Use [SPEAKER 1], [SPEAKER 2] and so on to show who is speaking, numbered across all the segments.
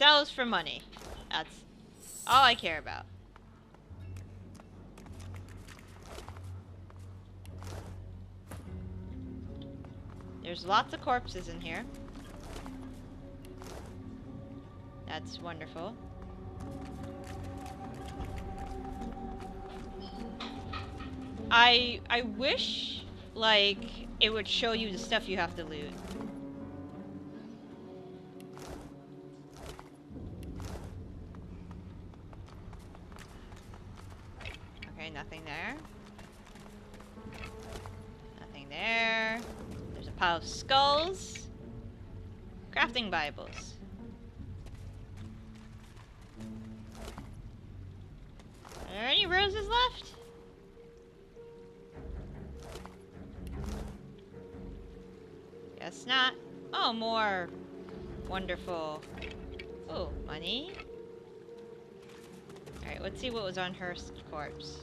[SPEAKER 1] sells for money. That's all I care about. There's lots of corpses in here. That's wonderful. I wish, like, it would show you the stuff you have to loot. Okay, nothing there. Nothing there. There's a pile of skulls. Crafting Bibles. Are there any roses left? Guess not. Oh, more wonderful. Oh, money. Alright, let's see what was on her corpse.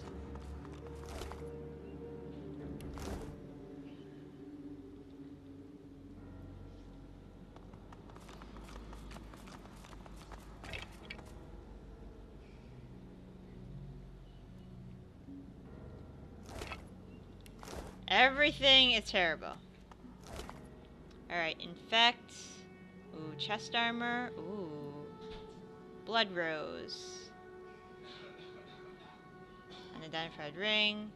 [SPEAKER 1] Everything is terrible. Alright, infect. Ooh, chest armor. Ooh. Blood rose. Unidentified ring.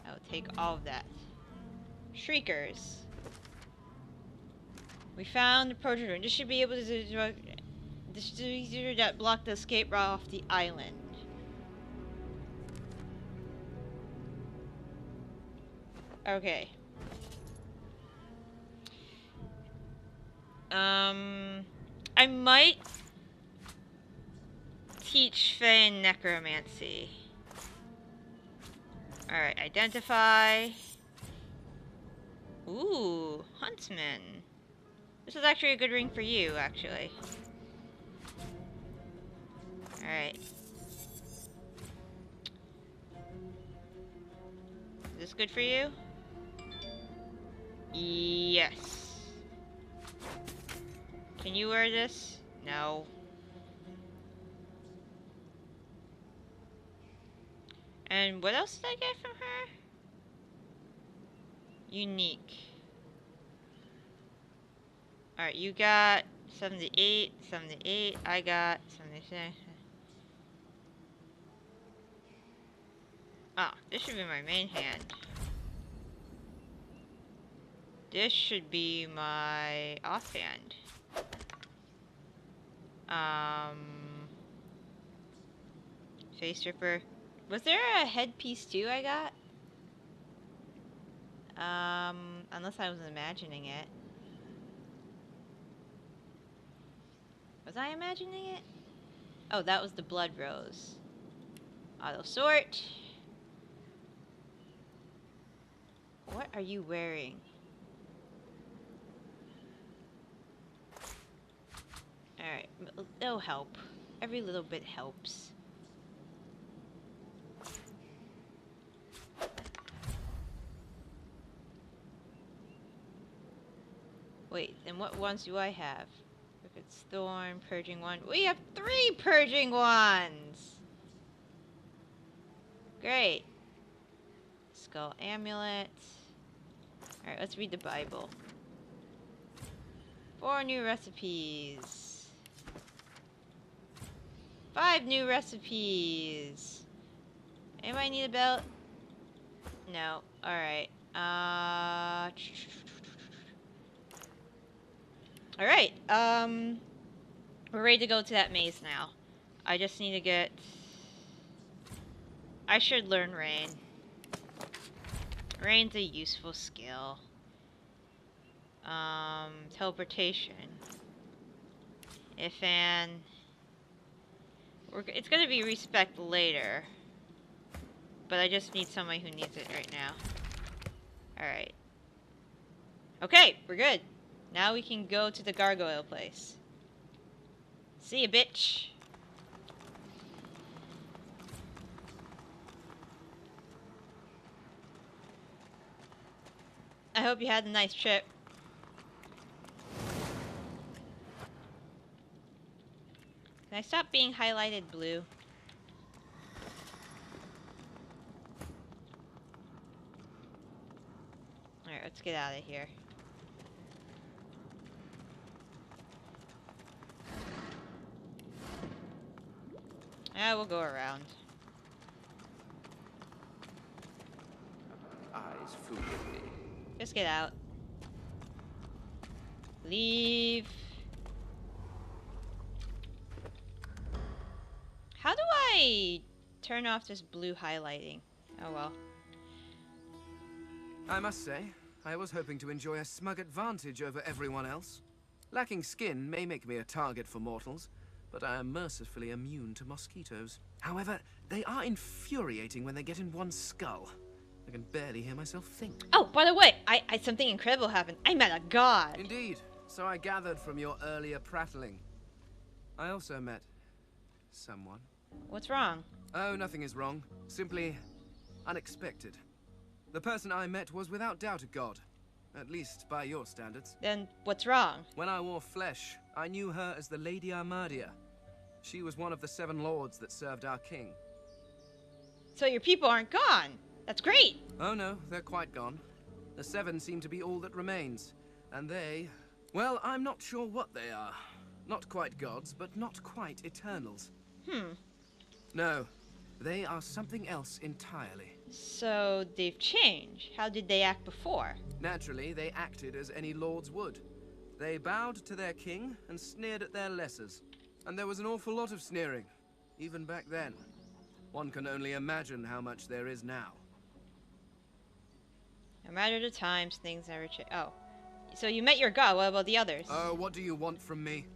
[SPEAKER 1] I will take all of that. Shriekers. We found the project room. This should be able to distributor that blocked the escape route off the island. Okay. I might teach Fane necromancy. Alright, identify. Ooh, huntsman. This is actually a good ring for you, actually. Alright. Is this good for you? Yes. Can you wear this? No. And what else did I get from her? Unique. Alright, you got 78, 78. I got 76. Ah, this should be my main hand. This should be my offhand. Face stripper. Was there a headpiece too I got? Unless I was imagining it. Was I imagining it? Oh, that was the blood rose. Auto sort. What are you wearing? Alright, it'll help. Every little bit helps. Wait, then what ones do I have? Wicked Storm, Purging One. We have 3 Purging Wands! Great. Skull Amulet. Alright, let's read the Bible. 4 new recipes. 5 new recipes. Anybody need a belt? No. Alright. Alright. We're ready to go to that maze now. I just need to get... I should learn Rain. Rain's a useful skill. Teleportation. It's gonna be respec later. But I just need somebody who needs it right now. Alright. Okay, we're good. Now we can go to the gargoyle place. See ya, bitch. I hope you had a nice trip. Can I stop being highlighted blue? Alright, let's get out of here. Yeah, we'll go around.
[SPEAKER 2] Eyes foolishly.
[SPEAKER 1] Just get out. Leave. How do I turn off this blue highlighting? Oh well.
[SPEAKER 3] I must say, I was hoping to enjoy a smug advantage over everyone else. Lacking skin may make me a target for mortals, but I am mercifully immune to mosquitoes. However, they are infuriating when they get in one's skull. I can barely hear myself think.
[SPEAKER 1] Oh, by the way, I something incredible happened. I met a god.
[SPEAKER 3] Indeed, so I gathered from your earlier prattling. I also met someone.
[SPEAKER 1] What's wrong?
[SPEAKER 3] Oh, nothing is wrong. Simply unexpected. The person I met was without doubt a god. At least by your standards.
[SPEAKER 1] Then what's wrong?
[SPEAKER 3] When I wore flesh, I knew her as the Lady Armadia. She was one of the 7 lords that served our king.
[SPEAKER 1] So your people aren't gone. That's great.
[SPEAKER 3] Oh no, they're quite gone. The 7 seem to be all that remains. And they... well, I'm not sure what they are. Not quite gods, but not quite eternals. No, they are something else entirely.
[SPEAKER 1] So they've changed. How did they act before?
[SPEAKER 3] Naturally, they acted as any lords would. They bowed to their king and sneered at their lessers. And there was an awful lot of sneering, even back then. One can only imagine how much there is now.
[SPEAKER 1] No matter the times, things never change. Oh. So you met your god. What about the others?
[SPEAKER 3] Oh, what do you want from me?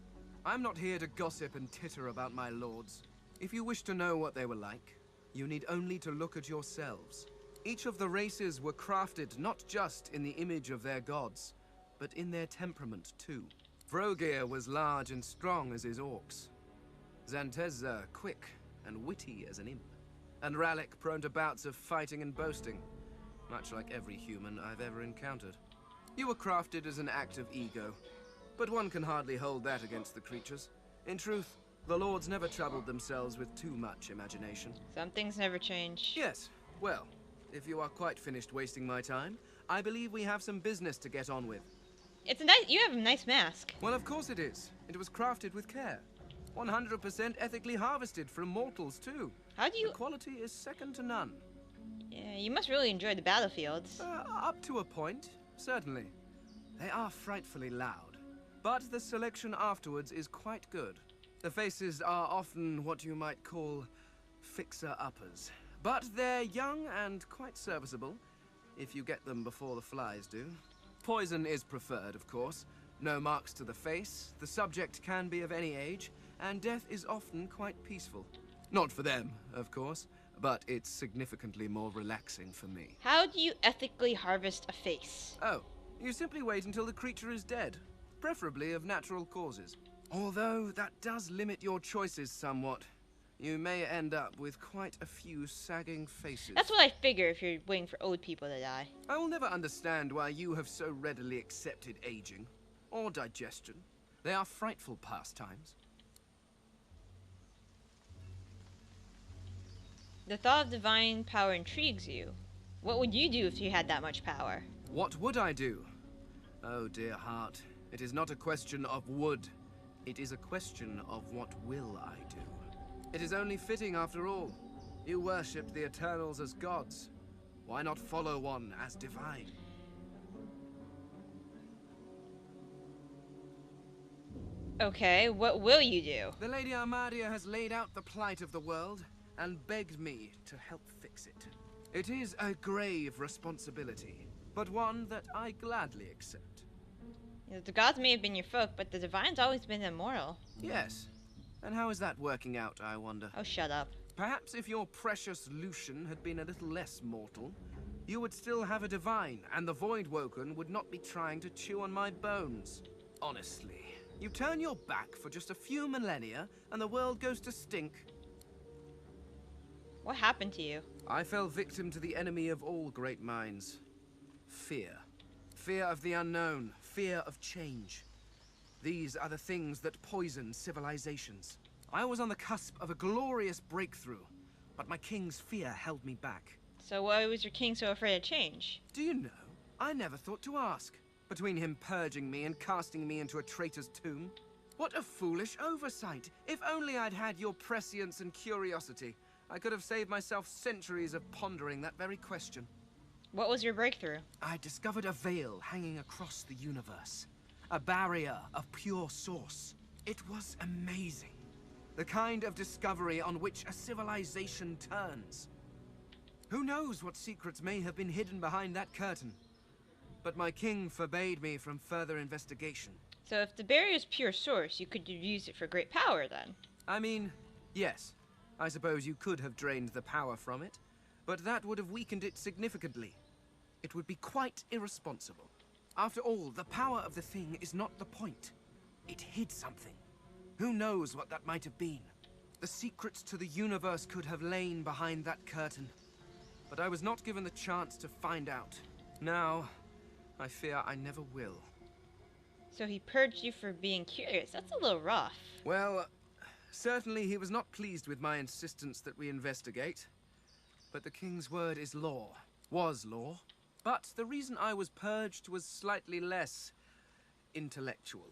[SPEAKER 3] I'm not here to gossip and titter about my lords. If you wish to know what they were like, you need only to look at yourselves. Each of the races were crafted not just in the image of their gods, but in their temperament too. Vrogir was large and strong as his orcs. Zantezza quick and witty as an imp. And Rallic prone to bouts of fighting and boasting, much like every human I've ever encountered. You were crafted as an act of ego, but one can hardly hold that against the creatures. In truth, the lords never troubled themselves with too much imagination.
[SPEAKER 1] Some things never change.
[SPEAKER 3] Yes, well, if you are quite finished wasting my time, I believe we have some business to get on with.
[SPEAKER 1] It's a nice. You have a nice mask.
[SPEAKER 3] Well, of course it is. It was crafted with care. 100% ethically harvested from mortals, too.
[SPEAKER 1] How do you?
[SPEAKER 3] The quality is second to none.
[SPEAKER 1] Yeah, you must really enjoy the battlefields.
[SPEAKER 3] Up to a point, certainly. They are frightfully loud, but the selection afterwards is quite good. The faces are often what you might call fixer-uppers, but they're young and quite serviceable, if you get them before the flies do. Poison is preferred, of course. No marks to the face, the subject can be of any age, and death is often quite peaceful. Not for them, of course, but it's significantly more relaxing for me.
[SPEAKER 1] How do you ethically harvest a face?
[SPEAKER 3] Oh, you simply wait until the creature is dead, preferably of natural causes. Although that does limit your choices somewhat. You may end up with quite a few sagging faces.
[SPEAKER 1] That's what I figure if you're waiting for old people to die.
[SPEAKER 3] I will never understand why you have so readily accepted aging, or digestion. They are frightful pastimes.
[SPEAKER 1] The thought of divine power intrigues you. What would you do if you had that much power?
[SPEAKER 3] What would I do? Oh, dear heart. It is not a question of would. It is a question of what will I do. It is only fitting, after all. You worshipped the Eternals as gods. Why not follow one as divine?
[SPEAKER 1] Okay, what will you do?
[SPEAKER 3] The Lady Armadia has laid out the plight of the world and begged me to help fix it. It is a grave responsibility, but one that I gladly accept.
[SPEAKER 1] You know, the gods may have been your folk, but the divine's always been immortal.
[SPEAKER 3] Yes. And how is that working out, I wonder?
[SPEAKER 1] Oh, shut up.
[SPEAKER 3] Perhaps if your precious Lucian had been a little less mortal, you would still have a divine, and the Voidwoken would not be trying to chew on my bones. Honestly. You turn your back for just a few millennia, and the world goes to stink.
[SPEAKER 1] What happened to you?
[SPEAKER 3] I fell victim to the enemy of all great minds. Fear. Fear of the unknown. Fear of change. These are the things that poison civilizations. I was on the cusp of a glorious breakthrough, but my king's fear held me back.
[SPEAKER 1] So why was your king so afraid of change?
[SPEAKER 3] Do you know, I never thought to ask. Between him purging me and casting me into a traitor's tomb. What a foolish oversight. If only I'd had your prescience and curiosity, I could have saved myself centuries of pondering that very question.
[SPEAKER 1] What was your breakthrough?
[SPEAKER 3] I discovered a veil hanging across the universe. A barrier of pure source. It was amazing. The kind of discovery on which a civilization turns. Who knows what secrets may have been hidden behind that curtain? But my king forbade me from further investigation.
[SPEAKER 1] So if the barrier is pure source, you could use it for great power then.
[SPEAKER 3] I mean, yes. I suppose you could have drained the power from it, but that would have weakened it significantly. It would be quite irresponsible. After all, the power of the thing is not the point. It hid something. Who knows what that might have been? The secrets to the universe could have lain behind that curtain. But I was not given the chance to find out. Now, I fear I never will.
[SPEAKER 1] So he purged you for being curious. That's a little rough.
[SPEAKER 3] Well, certainly he was not pleased with my insistence that we investigate. But the king's word is law. Was law. But the reason I was purged was slightly less intellectual.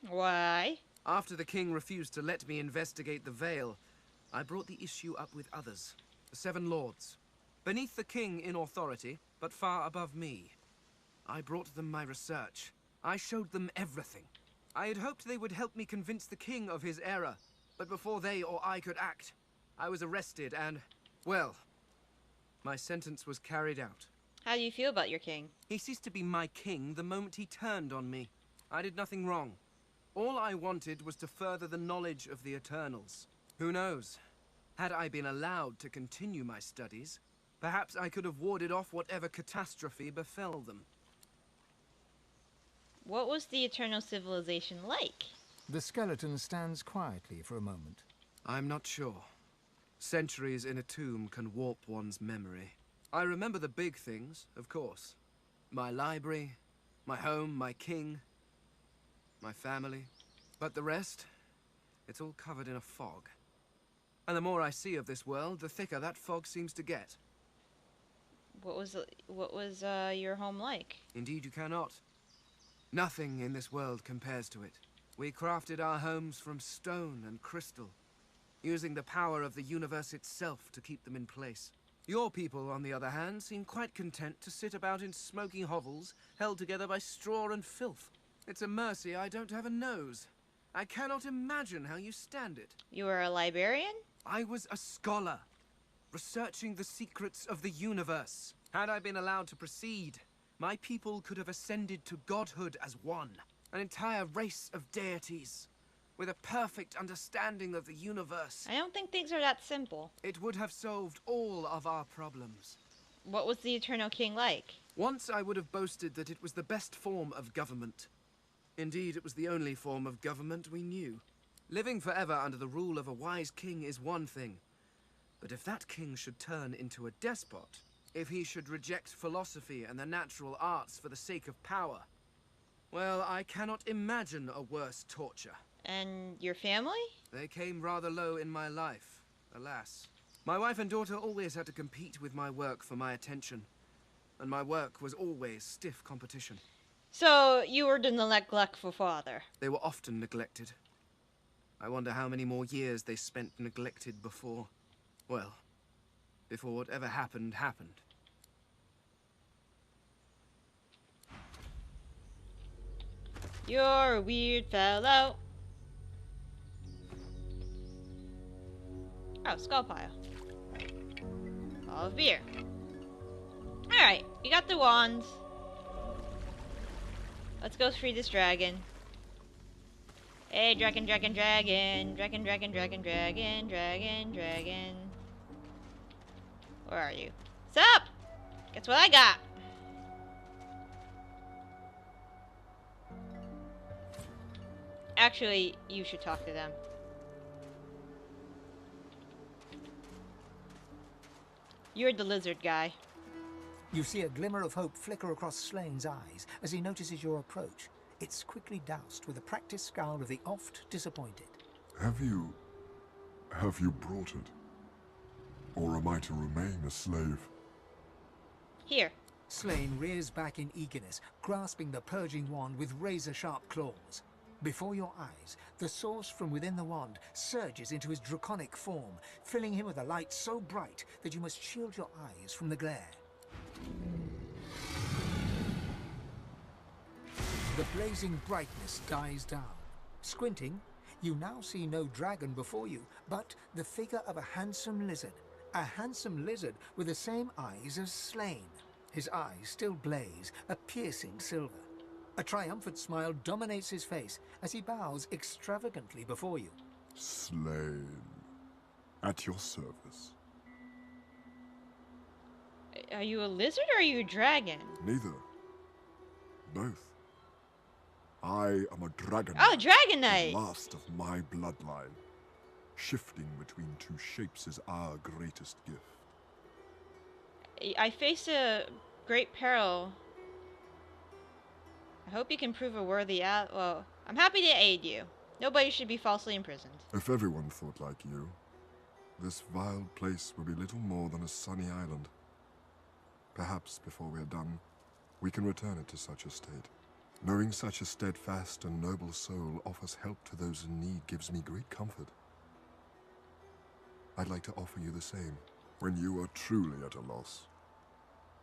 [SPEAKER 1] Why?
[SPEAKER 3] After the king refused to let me investigate the veil, I brought the issue up with others, the 7 lords. Beneath the king in authority, but far above me. I brought them my research. I showed them everything. I had hoped they would help me convince the king of his error, but before they or I could act, I was arrested and, well, my sentence was carried out.
[SPEAKER 1] How do you feel about your king?
[SPEAKER 3] He ceased to be my king the moment he turned on me. I did nothing wrong. All I wanted was to further the knowledge of the Eternals. Who knows? Had I been allowed to continue my studies, perhaps I could have warded off whatever catastrophe befell them.
[SPEAKER 1] What was the Eternal civilization like?
[SPEAKER 2] The skeleton stands quietly for a moment.
[SPEAKER 3] I'm not sure. Centuries in a tomb can warp one's memory. I remember the big things, of course. My library, my home, my king, my family. But the rest, it's all covered in a fog. And the more I see of this world, the thicker that fog seems to get.
[SPEAKER 1] What was your home like?
[SPEAKER 3] Indeed you cannot. Nothing in this world compares to it. We crafted our homes from stone and crystal, using the power of the universe itself to keep them in place. Your people, on the other hand, seem quite content to sit about in smoking hovels, held together by straw and filth. It's a mercy I don't have a nose. I cannot imagine how you stand it.
[SPEAKER 1] You were a librarian?
[SPEAKER 3] I was a scholar, researching the secrets of the universe. Had I been allowed to proceed, my people could have ascended to godhood as one. An entire race of deities, with a perfect understanding of the universe.
[SPEAKER 1] I don't think things are that simple.
[SPEAKER 3] It would have solved all of our problems.
[SPEAKER 1] What was the Eternal King like?
[SPEAKER 3] Once I would have boasted that it was the best form of government. Indeed, it was the only form of government we knew. Living forever under the rule of a wise king is one thing. But if that king should turn into a despot, if he should reject philosophy and the natural arts for the sake of power, well, I cannot imagine a worse torture.
[SPEAKER 1] And your family?
[SPEAKER 3] They came rather low in my life, alas. My wife and daughter always had to compete with my work for my attention. And my work was always stiff competition.
[SPEAKER 1] So, you were the neglectful father.
[SPEAKER 3] They were often neglected. I wonder how many more years they spent neglected before... well, before whatever happened, happened.
[SPEAKER 1] You're a weird fellow. Oh, skull pile. All of beer. Alright, you got the wands. Let's go free this dragon. Hey, dragon, dragon, dragon. Dragon, dragon, dragon, dragon, dragon, dragon. Where are you? What's up? Guess what I got? Actually, you should talk to them. You're the lizard guy.
[SPEAKER 2] You see a glimmer of hope flicker across Slane's eyes as he notices your approach. It's quickly doused with a practiced scowl of the oft disappointed.
[SPEAKER 4] Have you Have you brought it? Or am I to remain a slave?
[SPEAKER 1] Here.
[SPEAKER 2] Slain rears back in eagerness, grasping the purging wand with razor-sharp claws. Before your eyes, the source from within the wand surges into his draconic form, filling him with a light so bright that you must shield your eyes from the glare. The blazing brightness dies down. Squinting, you now see no dragon before you, but the figure of a handsome lizard. A handsome lizard with the same eyes as Slain. His eyes still blaze, a piercing silver. A triumphant smile dominates his face as he bows extravagantly before you.
[SPEAKER 4] Slain. At your service.
[SPEAKER 1] Are you a lizard or are you a dragon?
[SPEAKER 4] Neither. Both. I am a dragon.
[SPEAKER 1] Oh, Dragon Knight!
[SPEAKER 4] The last of my bloodline. Shifting between two shapes is our greatest gift.
[SPEAKER 1] I face a great peril. I hope you can prove a worthy well, I'm happy to aid you. Nobody should be falsely imprisoned.
[SPEAKER 4] If everyone thought like you, this vile place would be little more than a sunny island. Perhaps before we are done, we can return it to such a state. Knowing such a steadfast and noble soul offers help to those in need gives me great comfort. I'd like to offer you the same. When you are truly at a loss,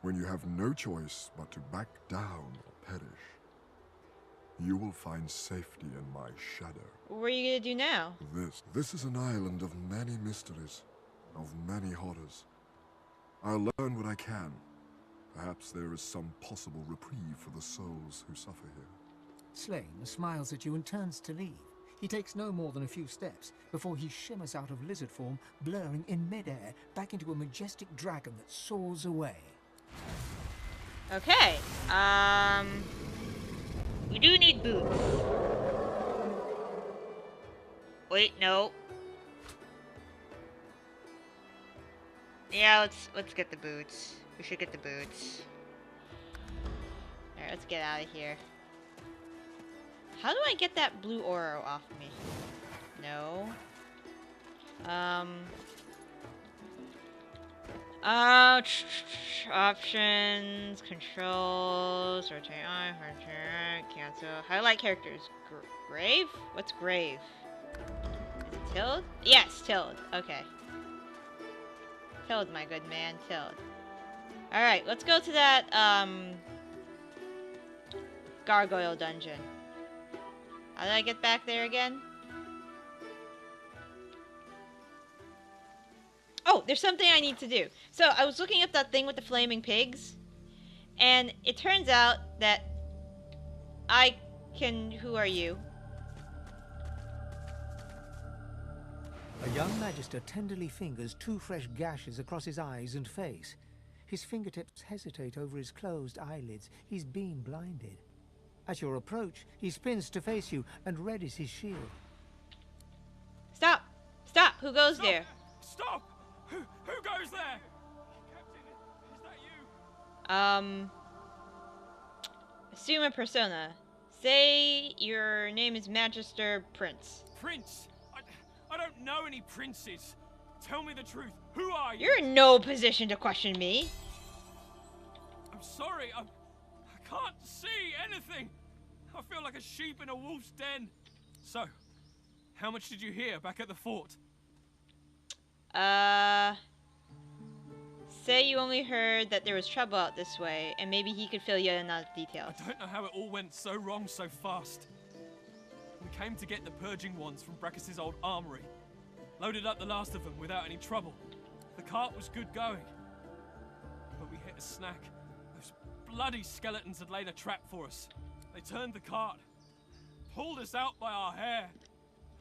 [SPEAKER 4] when you have no choice but to back down or perish, you will find safety in my shadow.
[SPEAKER 1] What are you gonna do now?
[SPEAKER 4] This is an island of many mysteries, of many horrors. I'll learn what I can. Perhaps there is some possible reprieve for the souls who suffer here.
[SPEAKER 2] Slain smiles at you and turns to leave. He takes no more than a few steps before he shimmers out of lizard form, blurring in midair back into a majestic dragon that soars away.
[SPEAKER 1] Okay, we do need boots. Wait, no. Yeah, let's get the boots. We should get the boots. Alright, let's get out of here. How do I get that blue aura off me? No. Options, controls, rotate on, cancel. Highlight characters. Grave? What's grave? Is it Tild? Yes, Tild. Okay. Tild, my good man, Tild. Alright, let's go to that, gargoyle dungeon. How did I get back there again? Oh, there's something I need to do. So, I was looking up that thing with the flaming pigs, and it turns out that I can... Who are you?
[SPEAKER 2] A young magister tenderly fingers two fresh gashes across his eyes and face. His fingertips hesitate over his closed eyelids. He's been blinded. At your approach, he spins to face you and readies his shield.
[SPEAKER 1] Stop! Stop! Who goes there?
[SPEAKER 3] Stop! Who goes there? Captain, is that you?
[SPEAKER 1] Assume a persona. Say your name is Magister Prince.
[SPEAKER 3] Prince? I don't know any princes. Tell me the truth. Who are you?
[SPEAKER 1] You're in no position to question me.
[SPEAKER 3] I'm sorry. I can't see anything. I feel like a sheep in a wolf's den. So, how much did you hear back at the fort?
[SPEAKER 1] Say you only heard that there was trouble out this way, and maybe he could fill you in on the details.
[SPEAKER 3] I don't know how it all went so wrong so fast. We came to get the purging wands from Brachus's old armory. Loaded up the last of them without any trouble. The cart was good going. But we hit a snack. Those bloody skeletons had laid a trap for us. They turned the cart, pulled us out by our hair.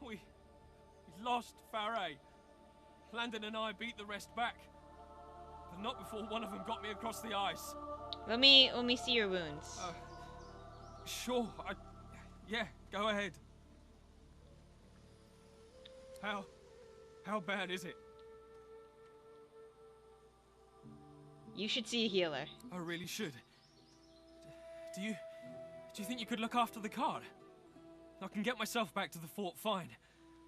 [SPEAKER 3] We lost Faray. Landon and I beat the rest back. But not before one of them got me across the ice.
[SPEAKER 1] Let me see your wounds.
[SPEAKER 3] Sure. Yeah, go ahead. How bad is it?
[SPEAKER 1] You should see a healer.
[SPEAKER 3] I really should. Do you think you could look after the cart? I can get myself back to the fort fine.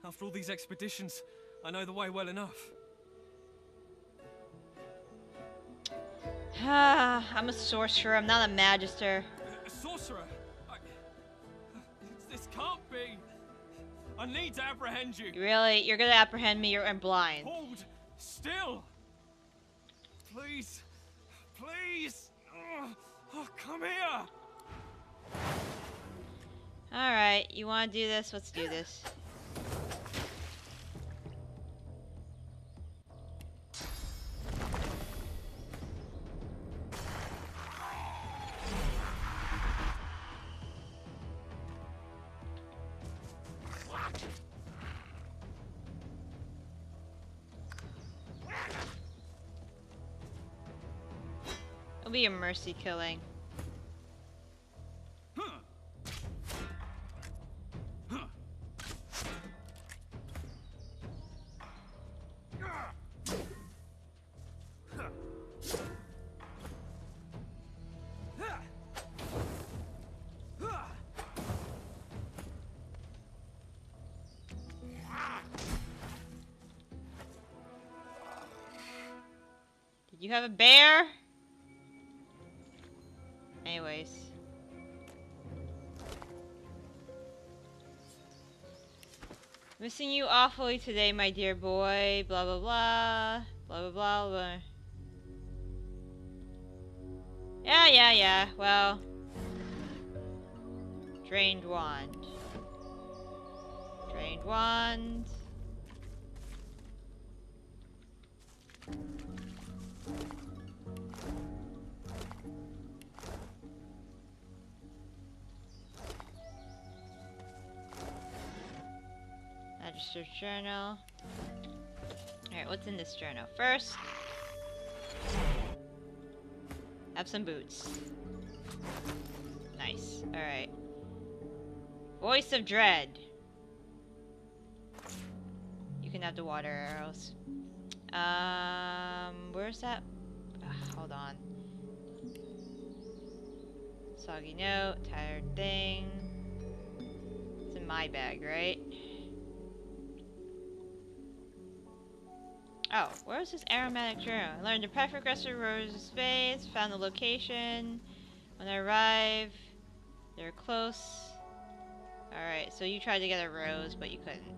[SPEAKER 3] After all these expeditions,
[SPEAKER 5] I know the way well enough.
[SPEAKER 1] I'm a sorcerer, I'm not a magister.
[SPEAKER 5] A sorcerer? This can't be. I need to apprehend you.
[SPEAKER 1] Really? You're gonna apprehend me? I'm blind.
[SPEAKER 5] Hold still. Please. Please. Oh, come here.
[SPEAKER 1] Alright, you wanna do this? Let's do this. It'll be a mercy killing. Did you have a bear? Anyways. Missing you awfully today, my dear boy. Blah blah blah. Blah blah blah blah. Yeah. Well. Drained wand. Drained wand. Registered journal. Alright, what's in this journal? First, have some boots. Nice. Alright. Voice of Dread. You can have the water arrows. Where's that? Hold on. Soggy note, tired thing. It's in my bag, right? Oh, where's this aromatic journal? I learned the perfect recipe rose of space, found the location. When I arrive, they're close. Alright, so you tried to get a rose, but you couldn't.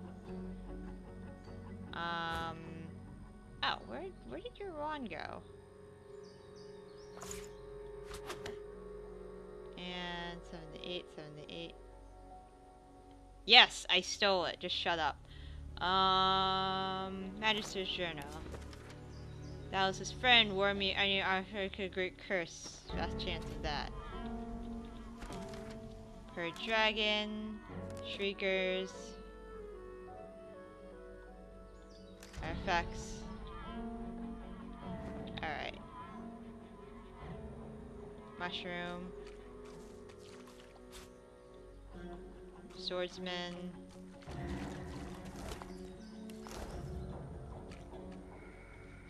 [SPEAKER 1] Oh, where did your wand go? And 78, 78. Yes, I stole it. Just shut up. Magister's journal. That was his friend warned me I knew Arthur could great curse. Best chance of that. Per dragon, shriekers, artifacts. Alright. Mushroom. Swordsman.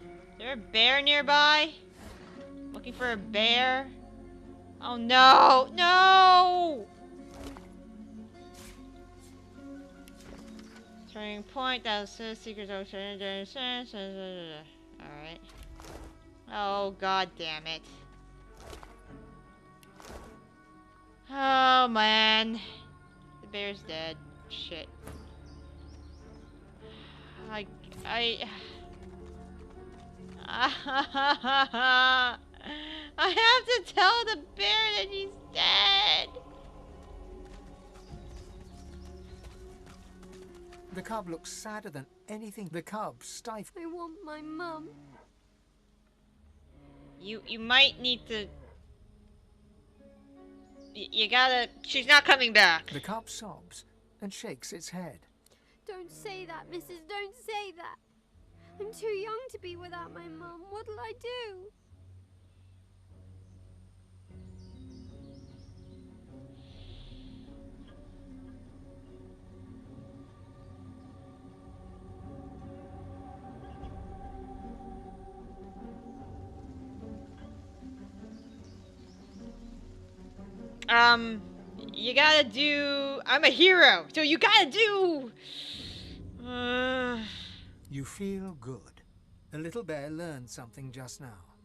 [SPEAKER 1] Is there a bear nearby? Looking for a bear? Oh no! No! Turning point, that was the secret ocean. Alright. Oh god damn it. Oh man. The bear's dead. Shit. I have to tell the bear that he's dead.
[SPEAKER 2] The cub looks sadder than anything. The cub stifled.
[SPEAKER 6] I want my mum.
[SPEAKER 1] You might need to. You gotta. She's not coming back.
[SPEAKER 2] The cub sobs and shakes its head.
[SPEAKER 6] Don't say that, Mrs. Don't say that. I'm too young to be without my mum. What'll I do?
[SPEAKER 1] You gotta do. I'm a hero, so you gotta do.
[SPEAKER 2] You feel good. The little bear learned something just now.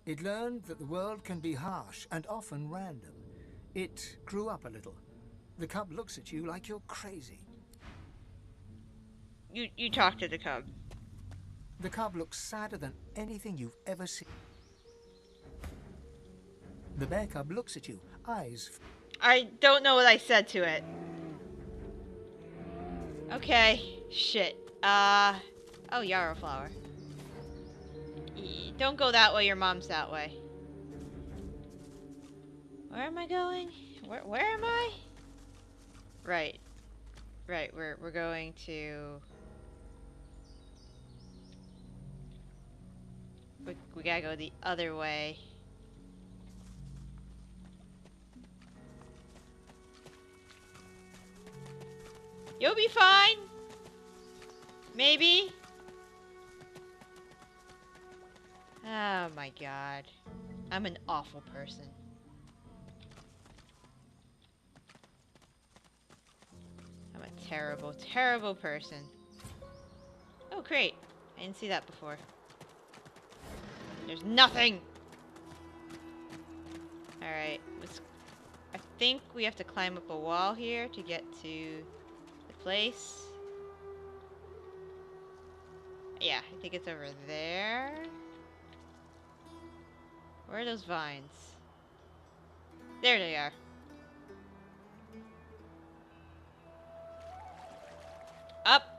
[SPEAKER 2] It learned that the world can be harsh and often random. It grew up a little. The cub looks at you like you're crazy.
[SPEAKER 1] You talk to the cub.
[SPEAKER 2] The cub looks sadder than anything you've ever seen. The bear cub looks at you, eyes.
[SPEAKER 1] I don't know what I said to it. Okay, shit. Oh, yarrow flower. Don't go that way, your mom's that way. Where am I going? Where am I? Right. Right, we're going to... We gotta go the other way. You'll be fine! Maybe? Oh my god. I'm an awful person. I'm a terrible, terrible person. Oh, great. I didn't see that before. There's nothing! Alright, I think we have to climb up a wall here to get to the place. Yeah, I think it's over there. Where are those vines? There they are. Up!